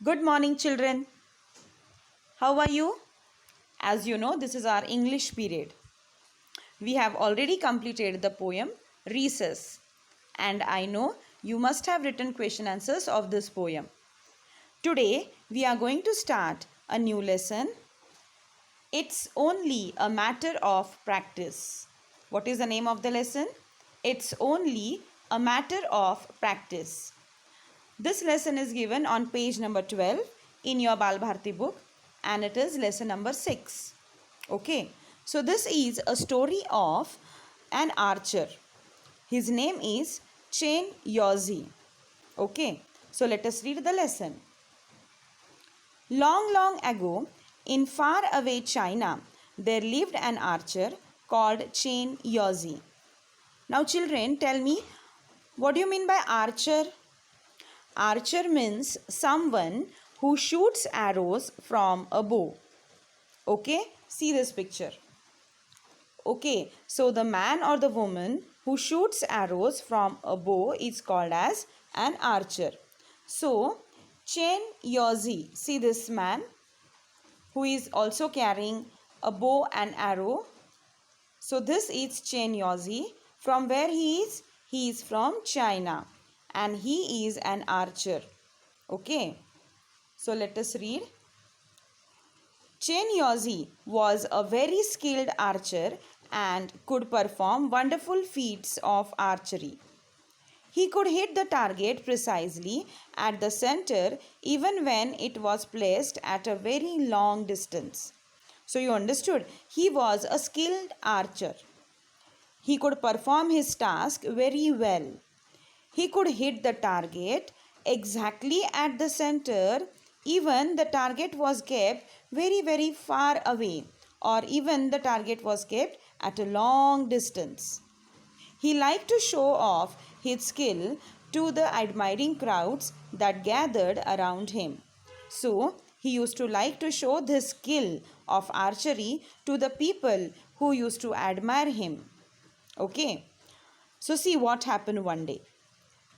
Good morning, children. How are you? As you know, this is our English period. We have already completed the poem Recess, and I know you must have written question answers of this poem. Today, we are going to start a new lesson. It's only a matter of practice. What is the name of the lesson? It's only a matter of practice. This lesson is given on page number 12 in your Balbharti book, and it is lesson number 6. Okay, so this is a story of an archer. His name is Chen Yozi. Okay, so let us read the lesson. Long, long ago, in far away China, there lived an archer called Chen Yozi. Now, children, tell me, what do you mean by archer? Archer means someone who shoots arrows from a bow. Okay, see this picture. Okay, so the man or the woman who shoots arrows from a bow is called as an archer. So, Chen Yozi, see this man who is also carrying a bow and arrow. So, this is Chen Yozi. From where he is? He is from China and he is an archer. Okay, so let us read. Chen Yozi was a very skilled archer and could perform wonderful feats of archery. He could hit the target precisely at the center even when it was placed at a very long distance. So you understood, he was a skilled archer. He could perform his task very well. He could hit the target exactly at the center even the target was kept very far away, or even the target was kept at a long distance. He liked to show off his skill to the admiring crowds that gathered around him. So, he used to like to show this skill of archery to the people who used to admire him. Okay, so see what happened one day.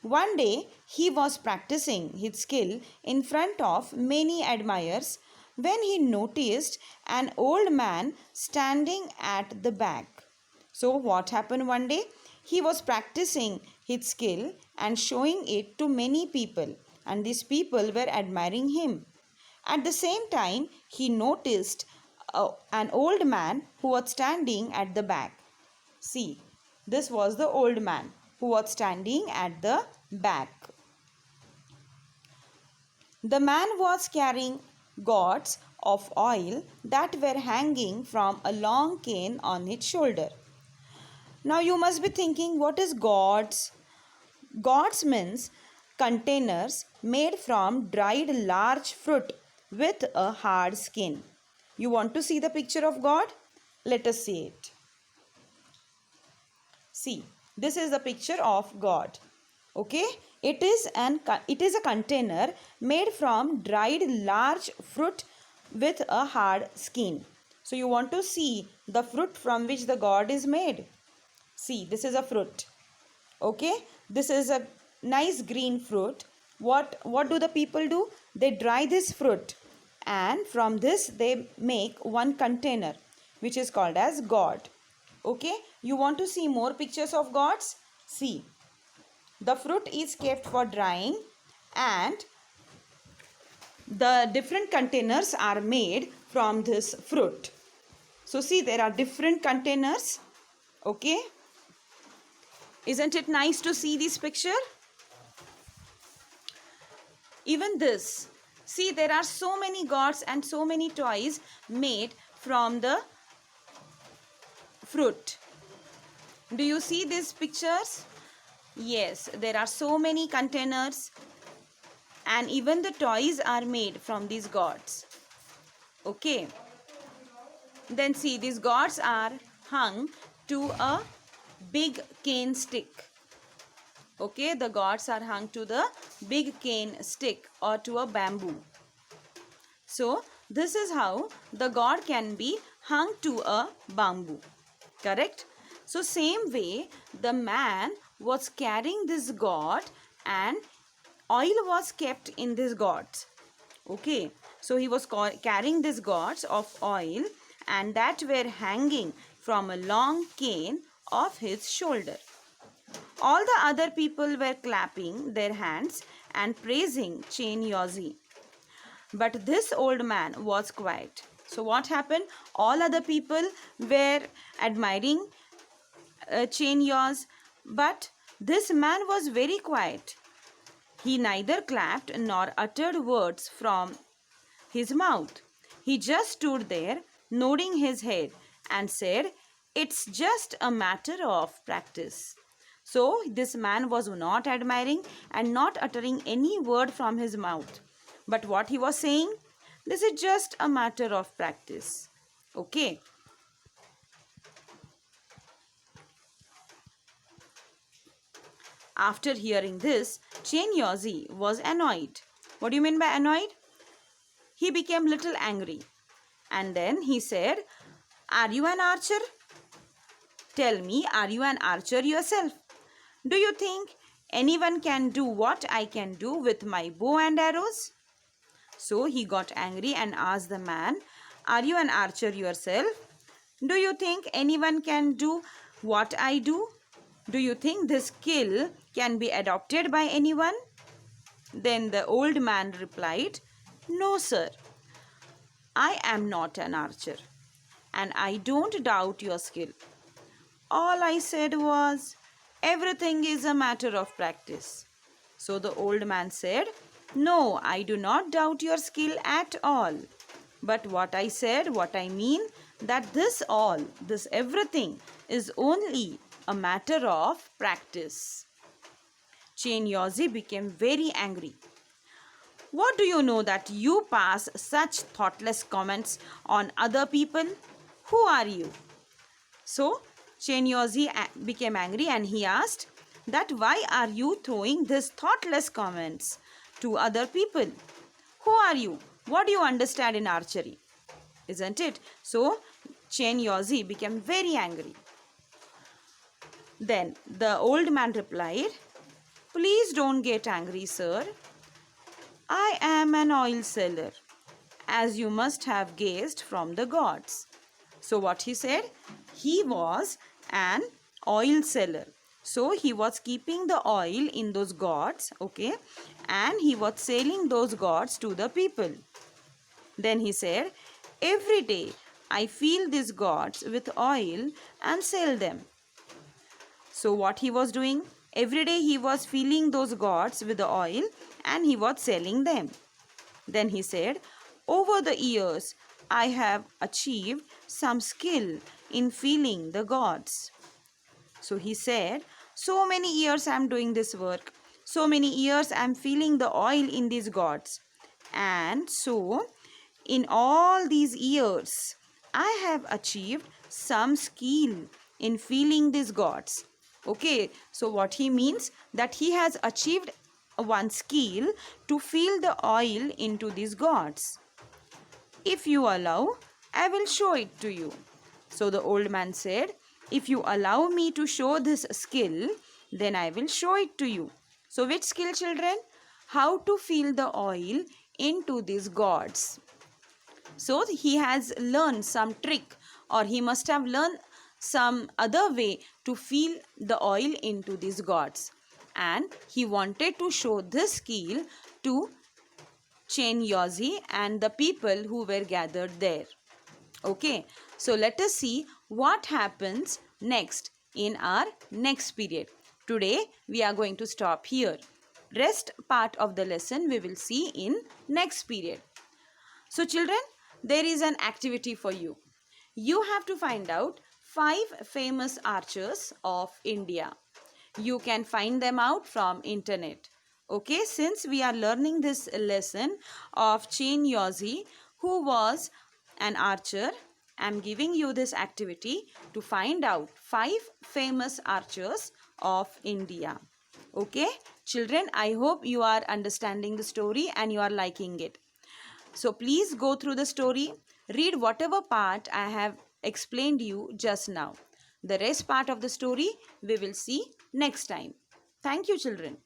One day, he was practicing his skill in front of many admirers when he noticed an old man standing at the back. So, what happened one day? He was practicing his skill and showing it to many people, and these people were admiring him. At the same time, he noticed an old man who was standing at the back. See, this was the old man who was standing at the back. The man was carrying gourds of oil that were hanging from a long cane on his shoulder. Now you must be thinking, what is gourds? Gourds means containers made from dried large fruit with a hard skin. You want to see the picture of gourd? Let us see it. See, this is the picture of gourd. Okay, it is a container made from dried large fruit with a hard skin. So you want to see the fruit from which the gourd is made. See, this is a fruit. Okay, this is a nice green fruit. What do the people do? They dry this fruit, and from this they make one container which is called as gourd. Okay, you want to see more pictures of gourds? See, the fruit is kept for drying and the different containers are made from this fruit. So see, there are different containers. Okay, isn't it nice to see this picture? Even this, see, there are so many gourds and so many toys made from the fruit. Do you see these pictures? Yes, there are so many containers and even the toys are made from these gourds. Okay. Then see, these gourds are hung to a big cane stick. Okay, the gourds are hung to the big cane stick or to a bamboo. So, this is how the gourd can be hung to a bamboo. Correct? So, same way, the man was carrying this gourd and oil was kept in this gourds. Okay, so he was carrying these gourds of oil and that were hanging from a long cane of his shoulder. All the other people were clapping their hands and praising Chain Yozi. But this old man was quiet. So what happened? All other people were admiring Chain Yoz, but this man was very quiet. He neither clapped nor uttered words from his mouth. He just stood there, nodding his head, and said, "It's just a matter of practice." So, this man was not admiring and not uttering any word from his mouth. But what he was saying? This is just a matter of practice. Okay. After hearing this, Chen Yozi was annoyed. What do you mean by annoyed? He became little angry. And then he said, "Are you an archer? Tell me, are you an archer yourself? Do you think anyone can do what I can do with my bow and arrows?" So he got angry and asked the man, "Are you an archer yourself? Do you think anyone can do what I do? Do you think this skill can be adopted by anyone?" Then the old man replied, "No, sir. I am not an archer, and I don't doubt your skill. All I said was, everything is a matter of practice." So the old man said, "No, I do not doubt your skill at all. But what I said, what I mean, that this all, this everything is only a matter of practice." Chain Yozi became very angry. "What do you know that you pass such thoughtless comments on other people? Who are you?" So Chain Yozi became angry and he asked that, "Why are you throwing these thoughtless comments to other people? Who are you? What do you understand in archery?" Isn't it? So Chain Yozi became very angry. Then the old man replied, "Please don't get angry, sir. I am an oil seller, as you must have guessed from the gods." So what he said? He was an oil seller. So he was keeping the oil in those gourds, okay, and he was selling those gourds to the people. Then he said, "Every day I fill these gourds with oil and sell them." So what he was doing? Every day he was filling those gourds with the oil and he was selling them. Then he said, "Over the years, I have achieved some skill in filling the gourds." So he said, "So many years I am doing this work. So many years I am filling the oil in these gourds. And so, in all these years, I have achieved some skill in filling these gourds." Okay, so what he means? That he has achieved one skill to fill the oil into these gourds. "If you allow, I will show it to you." So the old man said, "If you allow me to show this skill, then I will show it to you." So which skill, children? How to fill the oil into these gourds. So he has learned some trick, or he must have learned some other way to fill the oil into these gourds. And he wanted to show this skill to Chain Yozi and the people who were gathered there. Okay, so let us see what happens next in our next period. Today we are going to stop here. Rest part of the lesson we will see in next period. So children, there is an activity for you. You have to find out 5 famous archers of India. You can find them out from internet. Okay, since we are learning this lesson of Chain Yozi, who was an archer, I am giving you this activity to find out 5 famous archers of India. Okay, children, I hope you are understanding the story and you are liking it. So please go through the story, read whatever part I have explained you just now. The rest part of the story we will see next time. Thank you, children.